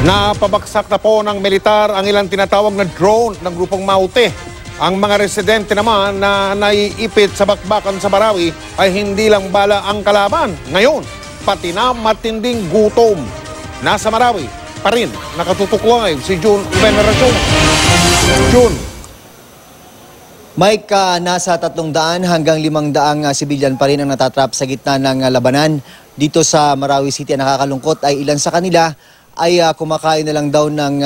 Napabagsak na po ng militar ang ilang tinatawag na drone ng grupong Maute. Ang mga residente naman na naiipit sa bakbakan sa Marawi ay hindi lang bala ang kalaban. Ngayon, pati na matinding gutom. Nasa Marawi pa rin nakatutok live si June Veneracion. June. Mike, nasa 300 hanggang 500 sibilyan pa rin ang natatrap sa gitna ng labanan. Dito sa Marawi City, ang nakakalungkot ay ilan sa kanila ay kumakain na lang daw ng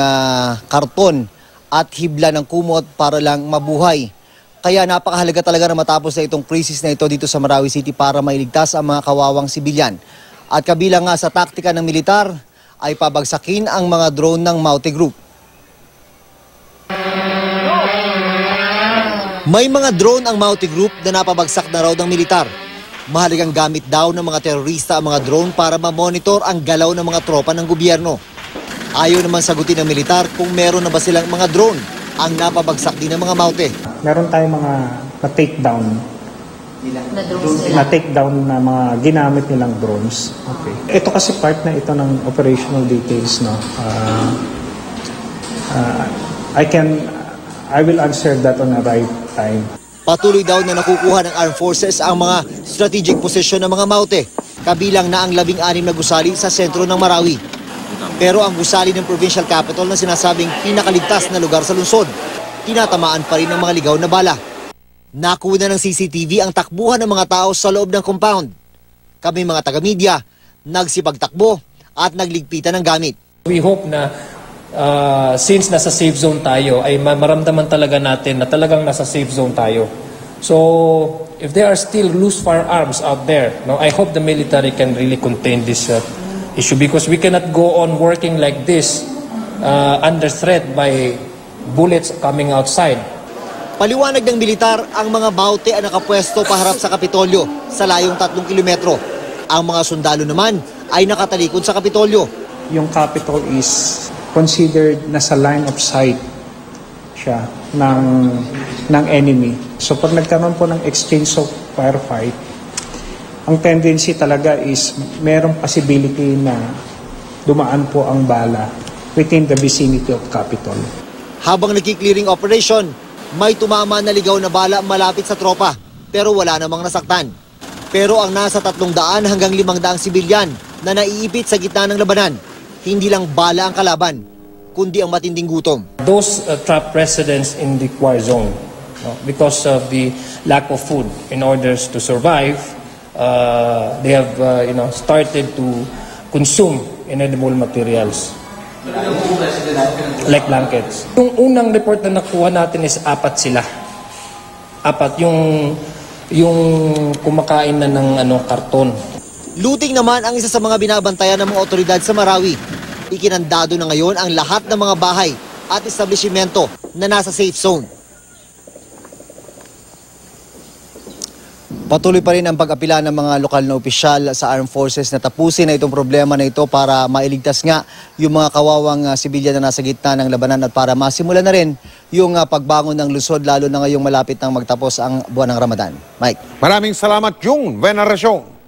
karton at hibla ng kumot para lang mabuhay. Kaya napakahalaga talaga na matapos na itong krisis na ito dito sa Marawi City para mailigtas ang mga kawawang sibilyan. At kabilang nga sa taktika ng militar ay pabagsakin ang mga drone ng Maute Group. May mga drone ang Maute Group na napabagsak na raw ng militar. Mahalagang gamit daw ng mga terorista ang mga drone para ma-monitor ang galaw ng mga tropa ng gobyerno. Ayaw naman sagutin ng militar kung meron na ba silang mga drone ang napabagsak din ng mga Maute. Meron tayong mga na-takedown. Na-takedown na mga ginamit nilang drones. Okay. Ito kasi part na ito ng operational details. No? I will answer that on the right time. Patuloy daw na nakukuha ng Armed Forces ang mga strategic position ng mga Maute, kabilang na ang 16 na gusali sa sentro ng Marawi. Pero ang gusali ng provincial capital na sinasabing pinakaligtas na lugar sa lungsod, tinatamaan pa rin ng mga ligaw na bala. Nakuha na ng CCTV ang takbuhan ng mga tao sa loob ng compound. Kami mga taga-media, nagsipagtakbo at nagligpitan ng gamit. We hope na since nasa safe zone tayo, ay maramdaman talaga natin na talagang nasa safe zone tayo. So, if there are still loose firearms out there, no, I hope the military can really contain this issue because we cannot go on working like this under threat by bullets coming outside. Paliwanag ng militar, ang mga Maute ay nakapwesto paharap sa Kapitolyo sa layong 3 kilometro. Ang mga sundalo naman ay nakatalikod sa Kapitolyo. Yung Capitol is considered nasa line of sight siya ng enemy. So pag nagkaroon po ng exchange of firefight, ang tendency talaga is merong possibility na dumaan po ang bala within the vicinity of Capitol. Habang nagki-clearing operation, may tumama na ligaw na bala malapit sa tropa pero wala namang nasaktan. Pero ang nasa 300 hanggang 500 sibilyan na naiipit sa gitna ng labanan, hindi lang bala ang kalaban, kundi ang matinding gutom. Those trapped residents in the war zone, no, because of the lack of food in order to survive, they have started to consume inedible materials like blankets. Yung unang report na nakuha natin is 4 sila. 4 yung kumakain na ng karton. Looting naman ang isa sa mga binabantayan ng mga otoridad sa Marawi. Ikinandado na ngayon ang lahat ng mga bahay at establishmento na nasa safe zone. Patuloy pa rin ang pag-apila ng mga lokal na opisyal sa Armed Forces na tapusin na itong problema na ito para mailigtas nga yung mga kawawang sibilyan na nasa gitna ng labanan at para masimulan na rin yung pagbangon ng lungsod lalo na ngayong malapit nang magtapos ang buwan ng Ramadan. Mike. Maraming salamat, June Veneracion.